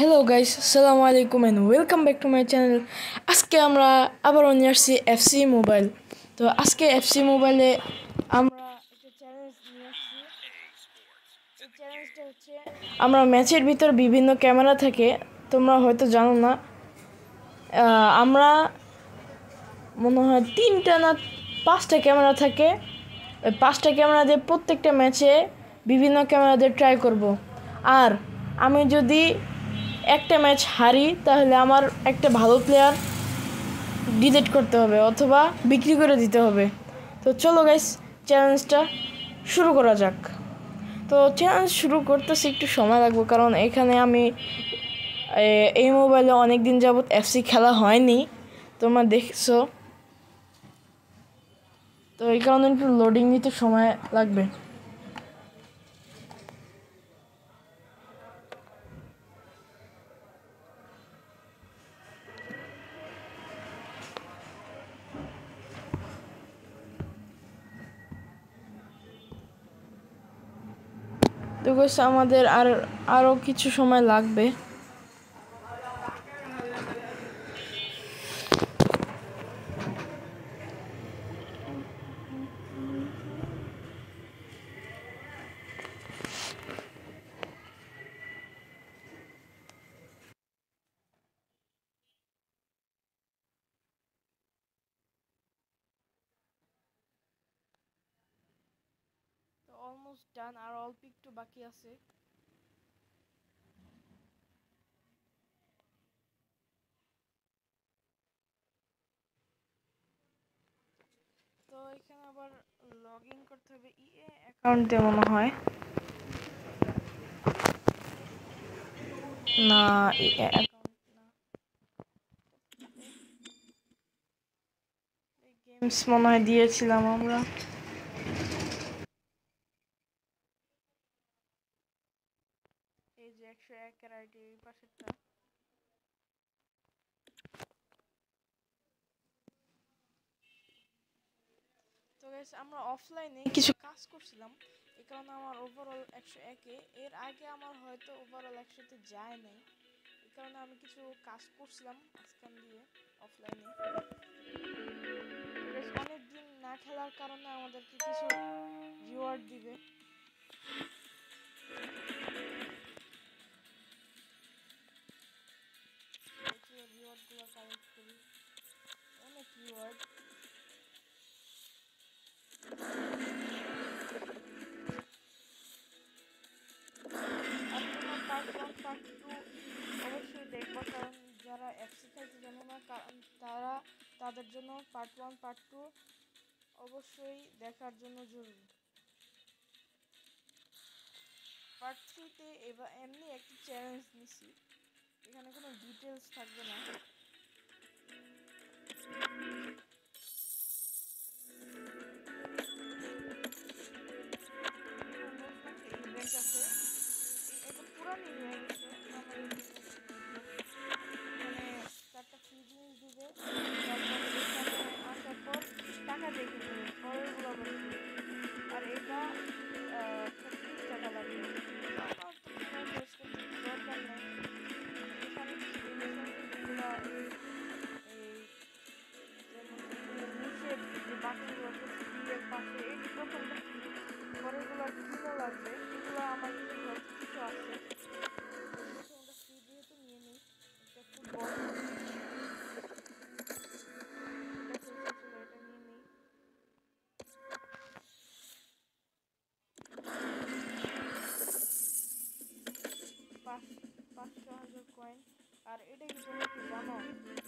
Hello guys, আসসালামু আলাইকুম and welcome back to my channel. আজকে আমরা আবার নিয়ে আসছি এফসি মোবাইল। তো আজকে এফসি মোবাইলে আমরা একটা চ্যালেঞ্জ নিয়ে আসছি। এই চ্যালেঞ্জটা হচ্ছে আমরা ম্যাচের ভিতর বিভিন্ন ক্যামেরা থাকে, তোমরা হয়তো জানো না। আমরা মনে হয় 3টা না 5টা ক্যামেরা থাকে। ওই 5টা ক্যামেরা দিয়ে প্রত্যেকটা ম্যাচে বিভিন্ন ক্যামেরা দিয়ে ট্রাই করব। আর আমি যদি একটা ম্যাচ হারি তাহলে আমার একটা ভালো প্লেয়ার ডিলিট করতে হবে অথবা বিক্রি করে দিতে হবে। তো চলো গাইস, চ্যালেঞ্জটা শুরু করা যাক। তো চ্যালেঞ্জ শুরু করতেছি, একটু সময় লাগবে কারণ এখানে আমি এই মোবাইলে অনেক দিন যাবত এফসি খেলা হয়নি, তোমরা দেখছো। তো এই কারণে একটু লোডিং নিতে সময় লাগবে। তো গাইস, আমাদের আরও কিছু সময় লাগবে। তো অলমোস্ট ডান, আর অল্প একটু বাকি আছে। তো এখানে আবার লগ ইন করতে হবে ইএ অ্যাকাউন্টে মনে হয়। না, ইএ অ্যাকাউন্ট না, এই গেমস মনে হয় দিয়েছিলাম আমরা। এই যে 101 এর আইডি, এই পাশেরটা। তো গাইস, আমরা অফলাইনে কিছু কাজ করছিলাম, এই কারণে আমার ওভারঅল 101-এ। এর আগে আমার হয়তো ওভারঅল 100-তে যায় নাই, এই কারণে আমি কিছু কাজ করছিলাম আজকাল দিয়ে অফলাইনে। অনেক দিন না খেলার কারণে আমাদেরকে কিছু রিওয়ার্ড দিবে। রিওয়ার্ডগুলো কালেক্ট করি, অনেক রিওয়ার্ড। আর তোমরা পার্ট 1 পার্ট 2 অবশ্যই দেখবা, কারণ যারা এফসি খেলতে জানো না তাদের জন্য পার্ট 1 পার্ট 2 অবশ্যই দেখার জন্য জরুরি। পার্ট 3-তে এবার এমনি একটা চ্যালেঞ্জ নিছি, এখানে কোনো ডিটেলস থাকবে না। ইভেন্ট আছে, এটা পুরানি হয়ে গেছে আমার এখানে 4টা ফ্রি জিনিস দিবে, তারপর এখানে আসার পর টাকা দিয়ে কিনতে হবে পরেরগুলো আবার free। আর এটা 36 টাকা লাগবে। আমার তো সময় ওয়েস্ট করতে দরকার নেই। এখানে কিছু জিনিস আছে যেগুলো এই যেমন নিচের যে বাটনগুলো আছে ফ্রি এর পাশে, এই প্রথমটা ফ্রি, পরেরগুলো কিলো লাগবে। এগুলো আমার কাছে হয়তো কিছু আছে, প্রথমটা ফ্রি যেহেতু নিয়ে নিই। এটা ফুটবল, এটা খেলতেছিল, এটা নিয়ে নিই। 500 কয়েন। আর এটা কি তুমি কি জানো,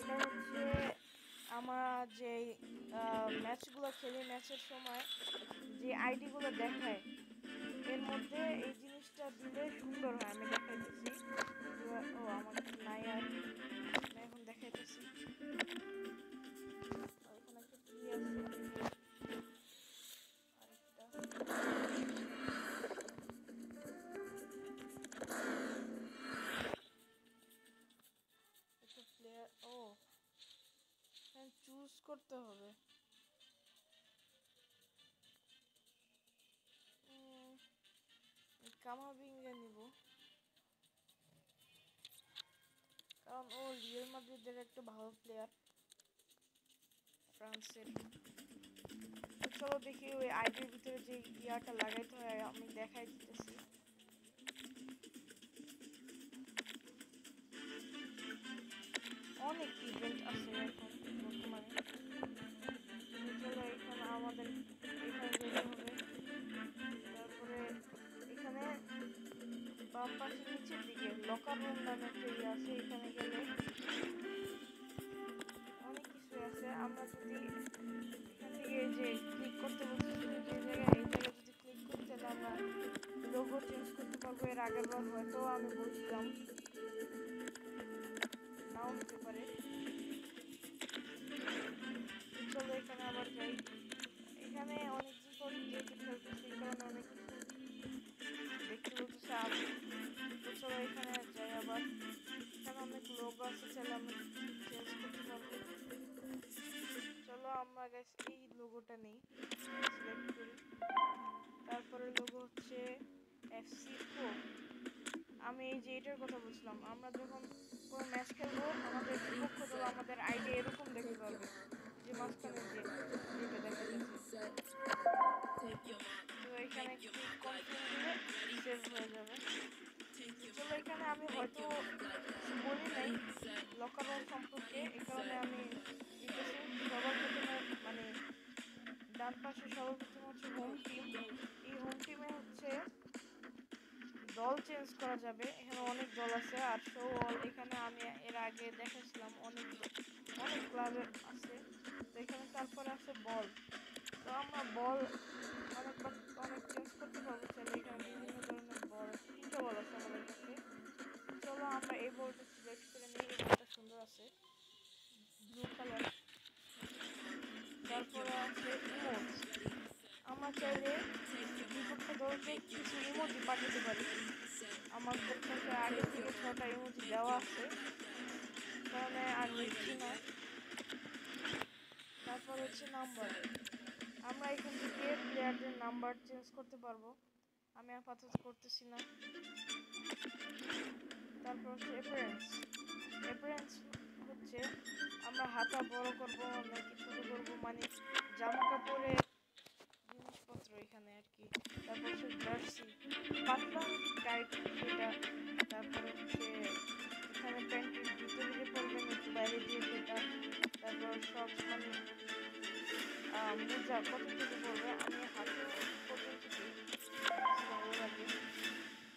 এটা হচ্ছে আমরা যে ম্যাচগুলো খেলি, ম্যাচের সময় যে আইডিগুলো দেখায় এর মধ্যে এই জিনিসটা দিলে সুন্দর হয়। আমি দেখাইতেছি। ও আমার নাই, আর আমি এখন দেখাইতেছি। এখানে একটা কি আছে, আরেকটা একটা প্লেয়ার। ও হ্যাঁ, চুজ করতে হবে। কামাবিঙ্গা নিব। কারণ ও রিয়াল মাদ্রিদের একটা ভালো প্লেয়ার, ফ্রান্সের। চলো দেখি ওই আইডির ভিতরে যে ইয়াটা লাগাইতে হয় আমি দেখাই দিতেছি। অনেক ইভেন্ট আছে এখন বর্তমানে। চলো এখানে আমাদের এখানে যেতে হবে। তারপরে এখানে বাম পাশে নিচের দিকে লকার রুম নামে একটা ইয়ে আছে, এখানে গেলে অনেক কিছু আছে। আমরা যদি এখান থেকে যে ক্লিক করতে বলতেছি যে জায়গায়, এই জায়গায় যদি ক্লিক করি তাহলে আমরা লোগো চেঞ্জ করতে পারবো। এর আগের বার হয়তো আমি বলছিলাম, নাও হতে পারে। চলো এখানে আবার যাই। এখানে অনেকদিন পর যেহেতু খেলতেছি, এই কারণে অনেক কিছু দেখতে বলতেছে। তো চলো এখানে যাই আবার। এখানে অনেক লোগো আছে, চলো আমরা চেঞ্জ করতে পারবো। চলো আমরা গাইস এই লোগোটা নেই, সিলেক্ট করি। তারপরে লোগো হচ্ছে FC4। আমি এই যে এটার কথা বলছিলাম, আমরা যখন কোনো ম্যাচ খেলবো আমাদের বিপক্ষ দল আমাদের আইডি এরকম দেখতে পারবে, যে মাঝখানে যেটা দেখা যাচ্ছে। তো এখানে ক্লিক কনফার্ম দিলে সেভ হয়ে যাবে। চলো এখানে আমি হয়তো কিছু বলি নাই লকার রুম সম্পর্কে, এই কারণে আমি দিতেছি। সবার প্রথমে মানে ডান পাশে সবার প্রথমে হচ্ছে হোম টিম। এই হোম টিমে হচ্ছে দল চেঞ্জ করা যাবে। এখানে অনেক দল আছে। আর শো অল, এখানে আমি এর আগে দেখাচ্ছিলাম অনেক ক্লাবের আছে। তো এখানে তারপরে আছে বল। তো আমরা বল অনেক চেঞ্জ করতে পারবো চাইলে। এখানে বিভিন্ন ধরনের বল আছে, 3টা বল আছে আমাদের কাছে। চলো আমরা এই বলটা সিলেক্ট করে নিই। এই বলটা সুন্দর আছে, ব্লু কালার। তারপরে আছে ইমোটস। আমরা চাইলে বিপক্ষ দলকে কিছু ইমোজি পাঠাতে পারি। আমার কাছে আগে থেকে 6টা ইমোজি দেওয়া আছে, কারণে আর নিচ্ছি না। তারপর হচ্ছে নাম্বার। আমরা এখান থেকে প্লেয়ারদের নাম্বার চেঞ্জ করতে পারবো, আমি আপাতত করতেছি না। তারপর হচ্ছে অ্যাপিয়ারেন্স হচ্ছে আমরা হাতা বড় করব নাকি ছোট করব, মানে জামা কাপড়ের জিনিসপত্র এখানে আর কি। তারপর হচ্ছে জার্সি, পাতলা টাইট সেটা। তারপর হচ্ছে এখানে প্যান্টের ভিতরে যে পরবেন একটু বাইরে দিয়ে সেটা। তারপর শর্টস মানে মোজা কতটুকু পরবে, আমি হাতে পর্যন্ত ওর আগে।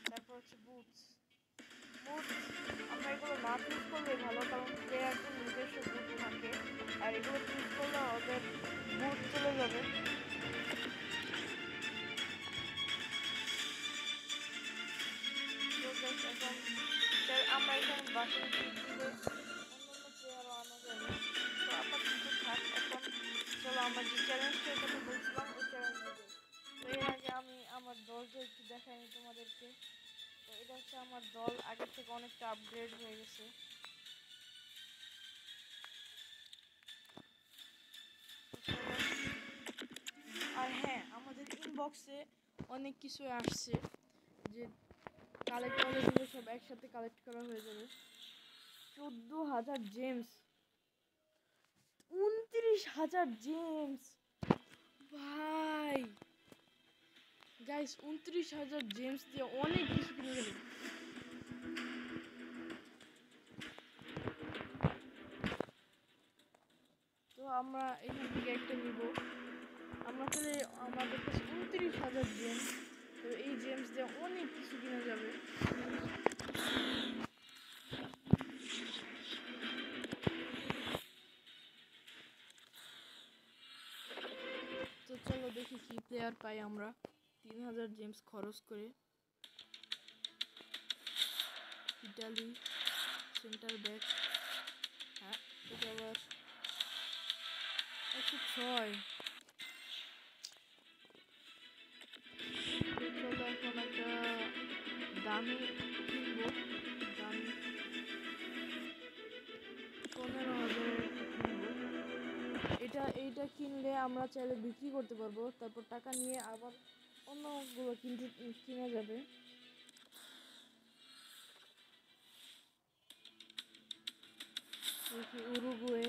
তারপর হচ্ছে বুটস। আমরা এগুলো না চুজ করলে ভালো, কারণ প্লেয়ারদের নিজস্ব বুট থাকে, আর এগুলো চুজ করলে ওদের বুট চলে যাবে। এখন আমরা এখানে বাসন দিলে অন্যান্য প্লেয়ারও আনা যাবে। তো আপাতত থাক। এখন চলো আমরা যে চ্যালেঞ্জটার কথা বলছিলাম ওই চ্যালেঞ্জে যাই। তো এর আগে আমি আমার দলটা একটু দেখাইনি তোমাদেরকে। তো এটা হচ্ছে আমার দল, আগের থেকে অনেকটা আপগ্রেড হয়ে গেছে। আর হ্যাঁ, আমাদের ইনবক্সে অনেক কিছু আসছে যে কালেক্ট করে দিলে সব একসাথে কালেক্ট করা হয়ে যাবে। 14,000 জেমস, 29,000 জেমস ভাই। গাইস 29,000 জেমস দিয়ে অনেক কিছু কিনে গেল। তো আমরা এখান থেকে একটা নিব। আমরা তাহলে আমাদের কাছে 29,000 জেমস, তো এই জেমস দিয়ে অনেক কিছু কিনা যাবে। তো চলো দেখি কি প্লেয়ার পাই আমরা 3,000 জেমস খরচ করে। ইটালি সেন্টার ব্যাক, হ্যাঁ এটা আবার 106। চলো এখন একটা দামি কিনবো, দামি 15,000 কিনবো। এইটা কিনলে আমরা চাইলে বিক্রি করতে পারবো, তারপর টাকা নিয়ে আবার অন্যগুলো কিনা যাবে। দেখি উরুগুয়ে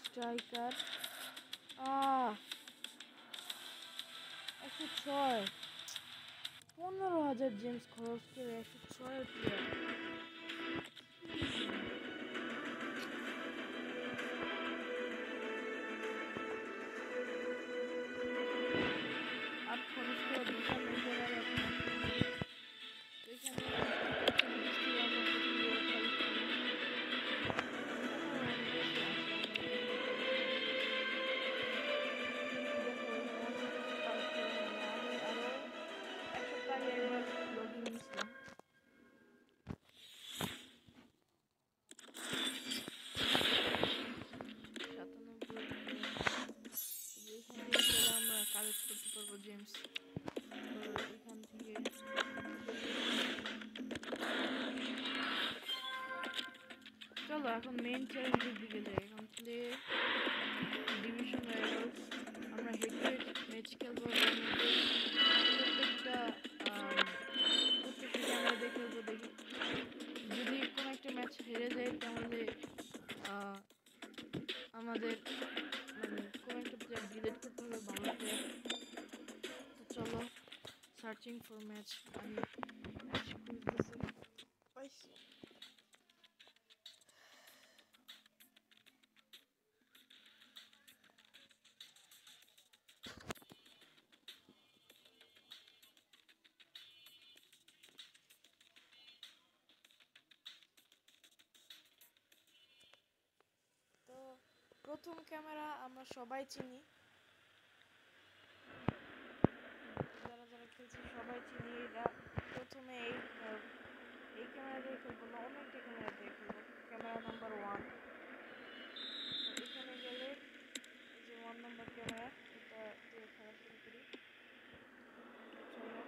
স্ট্রাইকার 106 15,000 জেমস খরচ করে 106 প্লেয়ার। আর খরচ করে দোকান নিতে পারে এখানে আমরা কালেক্ট করতে পারবো জেমস। এখান থেকে চলো এখন মেইন চ্যালেঞ্জের দিকে যাই। এখন প্লে ডিভিশন রাইভালস, আমরা হেড টু হেড ম্যাচ খেলবো। প্রত্যেকটা ক্যামেরাতে খেলবো। দেখি যদি কোনো একটা ম্যাচ হেরে যায় তাহলে আমাদের মানে কোনো একটা প্লেয়ার ডিলিট করতে হবে, ভালো প্লেয়ার। তো চলো সার্চিং ফর ম্যাচ, আমি ম্যাচ খুঁজতেছি, পাইছি। তো প্রথম ক্যামেরা আমরা সবাই চিনি, যারা যারা খেলছি সবাই চিনি। এটা প্রথমে এই ক্যামেরা দিয়ে খেলবো না, অন্য একটা ক্যামেরা দিয়ে খেলবো। Camera number 1। তো এখানে গেলে এই যে 1 নম্বর ক্যামেরা, এটা দিয়ে খেলা শুরু করি। চলো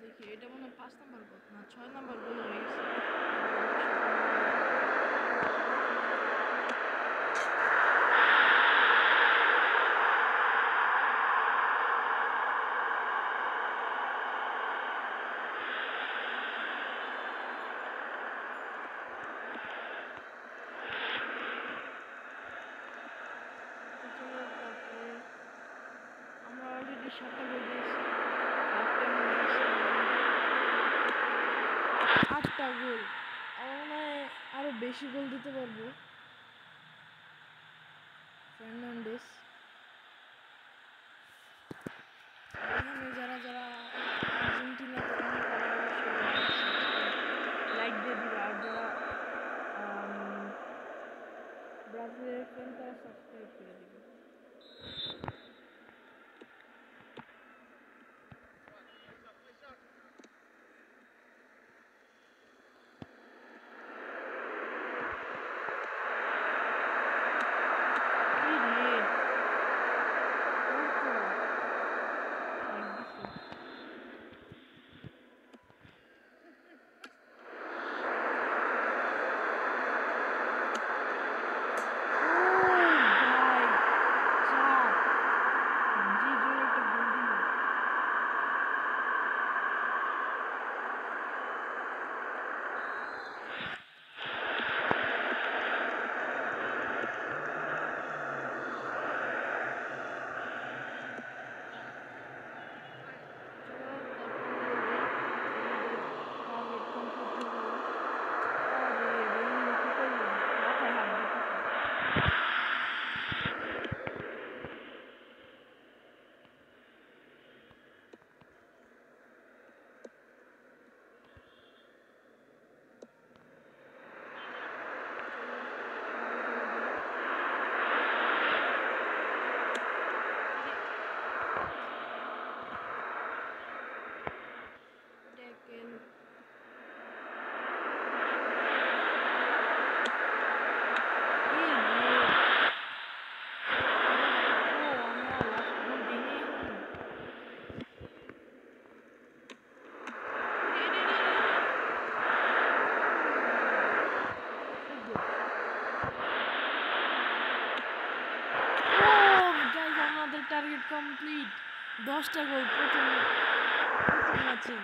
দেখি এটা মনে হয় 5 নাম্বার গোল না 6 নাম্বার গোল হয়ে গেছে। তারপরে আমরা অলরেডি 7টা গোল দিয়েছি, হাফ টাইম হয়ে গেছে, 8টা গোল। আমার মনে হয় আরো বেশি গোল দিতে পারবো। ফার্নান্ডেস, এখানে যারা যারা আর্জেন্টিনা ফ্যান তারা অবশ্যই লাইক দিয়ে দিবে, আর যারা ব্রাজিলের ফ্যান তারা সাবস্ক্রাইব করে দিবে। টার্গেট কমপ্লিট, 10টা গোল প্রথম ম্যাচে।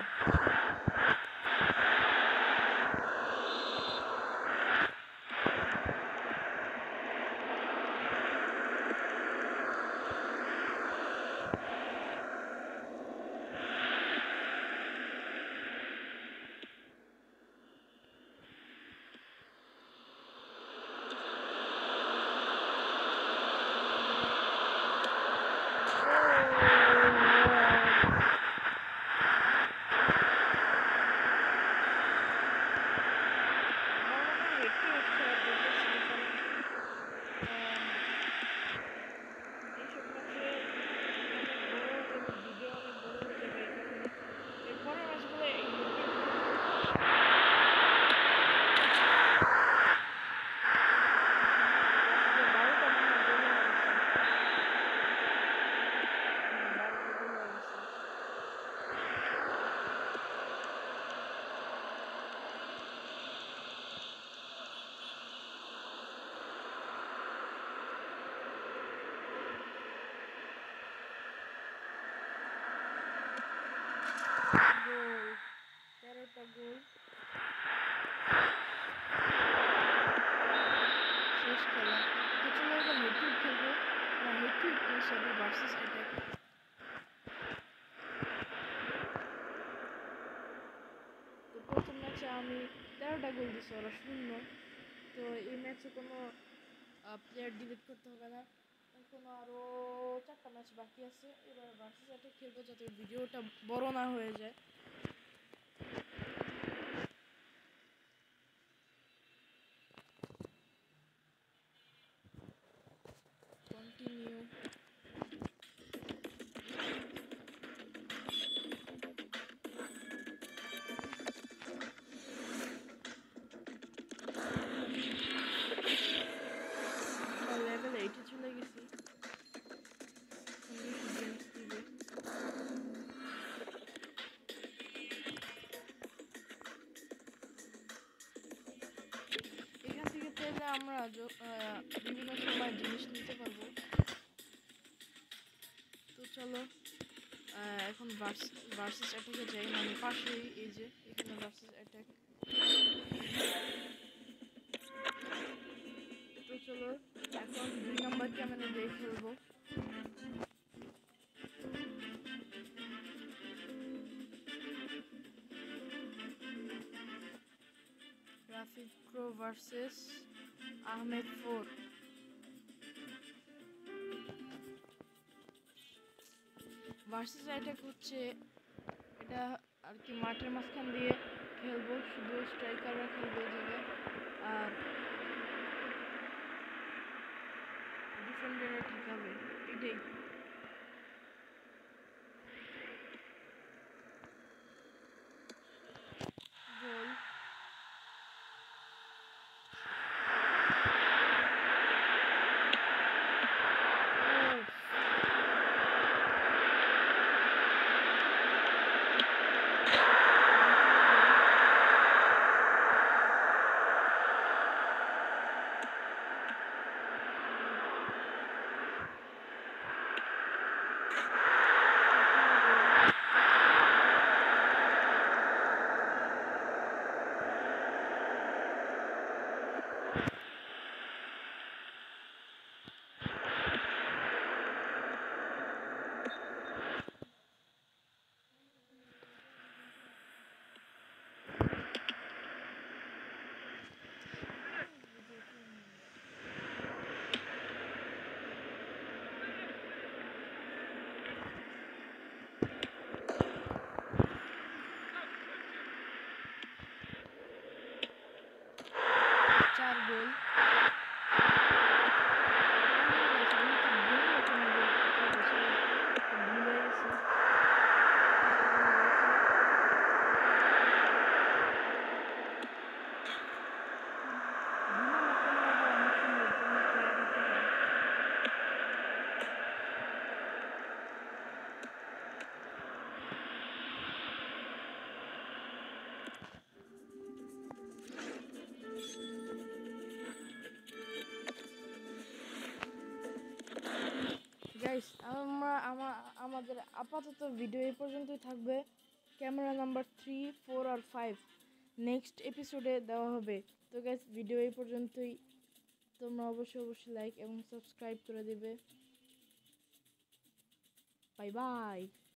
গোল, 13টা গোল, শেষ খেলা। তো চলো এবার হেডটুড খেলবো, না হেডটুড না সরি ভার্সেস অ্যাটাক। তো প্রথম ম্যাচে আমি 13টা গোল দিছি, ওরা 0। তো এই ম্যাচে কোনো প্লেয়ার ডিলিট করতে হবে না, এখনো আরো 4টা ম্যাচ বাকি আছে। এবার ভার্সেস অ্যাটাক খেলবো যাতে ভিডিওটা বড় না হয়ে যায়। কন্টিনিউ, লেভেল 8 চলে গেছি। এটাতে আমরা বিভিন্ন সময় জিনিস নিতে পারবো। তো চলো এখন ভার্সেস অ্যাটাকে যাই, মানে পাশেই এই যে এখানে ভার্সেস অ্যাটাক। তো চলো এখন 2 নম্বর ক্যামেরা দিয়ে খেলবো। Rafiq pro versus Ahmed 4। Versus attack হচ্ছে এটা আর কি মাঠের মাঝখান দিয়ে খেলবো, শুধু স্ট্রাইকাররা খেলবে এই জায়গায়, আর ডিফেন্ডাররা ঠেকাবে, এটাই। গোল। চার গোল। গাইস আমাদের আপাতত ভিডিও এই পর্যন্তই থাকবে। ক্যামেরা নাম্বার 3, 4 আর 5 নেক্সট এপিসোডে দেওয়া হবে। তো গাইস ভিডিও এই পর্যন্তই, তোমরা অবশ্যই লাইক এবং সাবস্ক্রাইব করে দিবে। Bye bye.